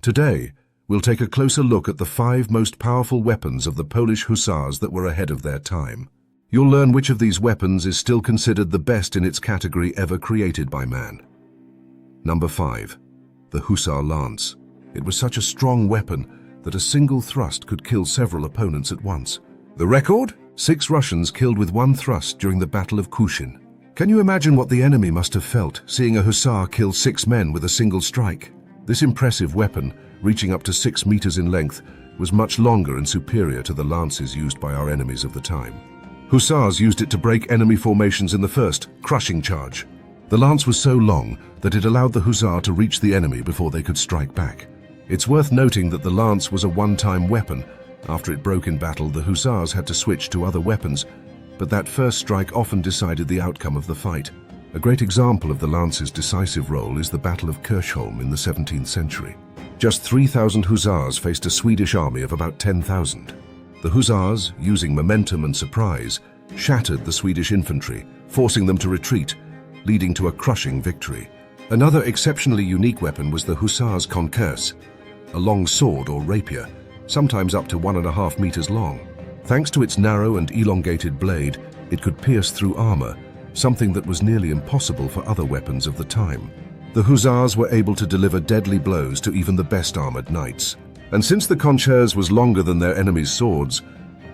Today, we'll take a closer look at the 5 most powerful weapons of the Polish Hussars that were ahead of their time. You'll learn which of these weapons is still considered the best in its category ever created by man. Number 5. The Hussar lance. It was such a strong weapon that a single thrust could kill several opponents at once. The record? 6 Russians killed with 1 thrust during the Battle of Kutyn. Can you imagine what the enemy must have felt, seeing a Hussar kill 6 men with a single strike? This impressive weapon, reaching up to 6 meters in length, was much longer and superior to the lances used by our enemies of the time. Hussars used it to break enemy formations in the first, crushing charge. The lance was so long that it allowed the Hussar to reach the enemy before they could strike back. It's worth noting that the lance was a one-time weapon. After it broke in battle, the Hussars had to switch to other weapons, but that first strike often decided the outcome of the fight. A great example of the lance's decisive role is the Battle of Kirchholm in the 17th century. Just 3,000 Hussars faced a Swedish army of about 10,000. The Hussars, using momentum and surprise, shattered the Swedish infantry, forcing them to retreat, leading to a crushing victory. Another exceptionally unique weapon was the Hussars' koncerz, a long sword or rapier, sometimes up to 1.5 meters long. Thanks to its narrow and elongated blade, it could pierce through armor, something that was nearly impossible for other weapons of the time. The Hussars were able to deliver deadly blows to even the best armored knights. And since the koncerz was longer than their enemies' swords,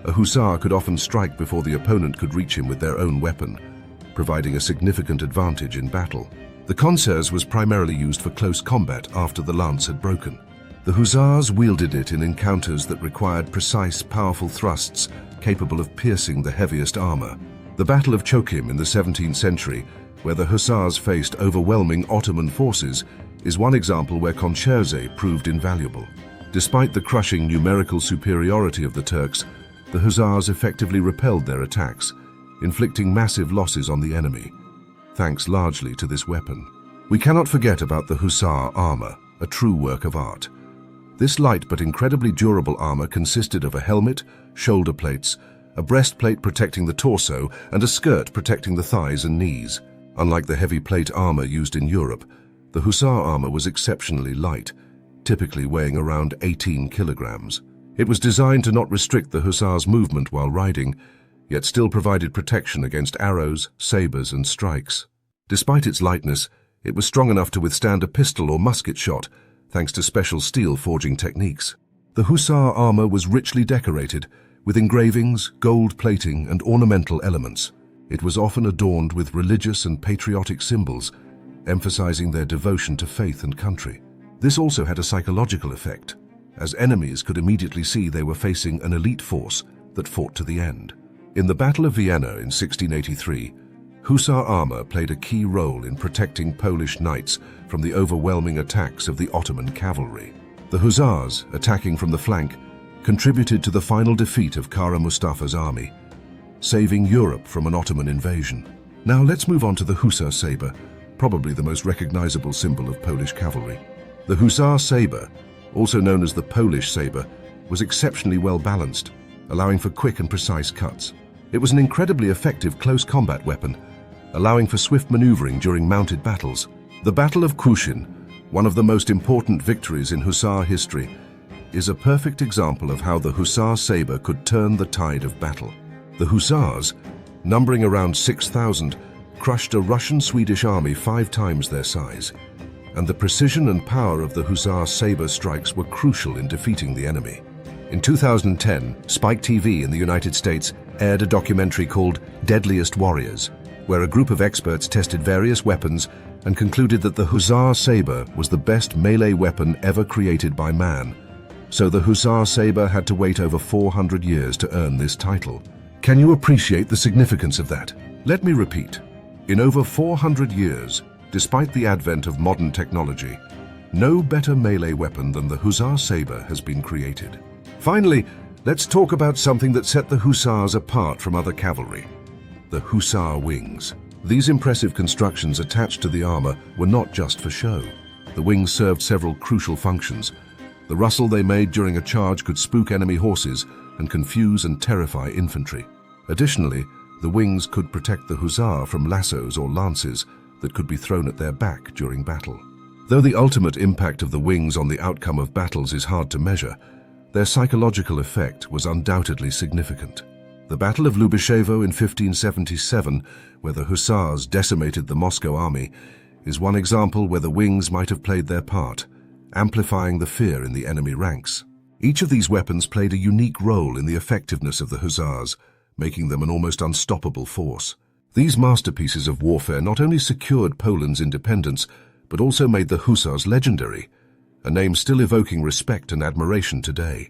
a Hussar could often strike before the opponent could reach him with their own weapon, providing a significant advantage in battle. The koncerz was primarily used for close combat after the lance had broken. The Hussars wielded it in encounters that required precise, powerful thrusts capable of piercing the heaviest armor. The Battle of Chokim in the 17th century, where the Hussars faced overwhelming Ottoman forces, is one example where koncerz proved invaluable. Despite the crushing numerical superiority of the Turks, the Hussars effectively repelled their attacks, inflicting massive losses on the enemy, thanks largely to this weapon. We cannot forget about the Hussar armor, a true work of art. This light but incredibly durable armor consisted of a helmet, shoulder plates, a breastplate protecting the torso, and a skirt protecting the thighs and knees. Unlike the heavy plate armor used in Europe, the Hussar armor was exceptionally light, typically weighing around 18 kilograms. It was designed to not restrict the Hussars' movement while riding, yet still provided protection against arrows, sabers, and strikes. Despite its lightness, it was strong enough to withstand a pistol or musket shot, thanks to special steel forging techniques. The Hussar armor was richly decorated, with engravings, gold plating, and ornamental elements. It was often adorned with religious and patriotic symbols, emphasizing their devotion to faith and country. This also had a psychological effect, as enemies could immediately see they were facing an elite force that fought to the end. In the Battle of Vienna in 1683, Hussar armor played a key role in protecting Polish knights from the overwhelming attacks of the Ottoman cavalry. The Hussars, attacking from the flank, contributed to the final defeat of Kara Mustafa's army, saving Europe from an Ottoman invasion. Now let's move on to the Hussar saber, probably the most recognizable symbol of Polish cavalry. The Hussar saber, also known as the Polish saber, was exceptionally well balanced, allowing for quick and precise cuts. It was an incredibly effective close combat weapon, allowing for swift maneuvering during mounted battles. The Battle of Kutyn, one of the most important victories in Hussar history, is a perfect example of how the Hussar saber could turn the tide of battle. The Hussars, numbering around 6,000, crushed a Russian-Swedish army 5 times their size, and the precision and power of the Hussar saber strikes were crucial in defeating the enemy. In 2010, Spike TV in the United States aired a documentary called Deadliest Warriors, where a group of experts tested various weapons and concluded that the Hussar saber was the best melee weapon ever created by man. So the Hussar saber had to wait over 400 years to earn this title. Can you appreciate the significance of that? Let me repeat. In over 400 years, despite the advent of modern technology, no better melee weapon than the Hussar saber has been created. Finally, let's talk about something that set the Hussars apart from other cavalry: the Hussar wings. These impressive constructions attached to the armor were not just for show. The wings served several crucial functions. The rustle they made during a charge could spook enemy horses and confuse and terrify infantry. Additionally, the wings could protect the Hussar from lassos or lances that could be thrown at their back during battle. Though the ultimate impact of the wings on the outcome of battles is hard to measure, their psychological effect was undoubtedly significant. The Battle of Lubyshevo in 1577, where the Hussars decimated the Moscow army, is one example where the wings might have played their part, amplifying the fear in the enemy ranks. Each of these weapons played a unique role in the effectiveness of the Hussars, making them an almost unstoppable force. These masterpieces of warfare not only secured Poland's independence, but also made the Hussars legendary, a name still evoking respect and admiration today.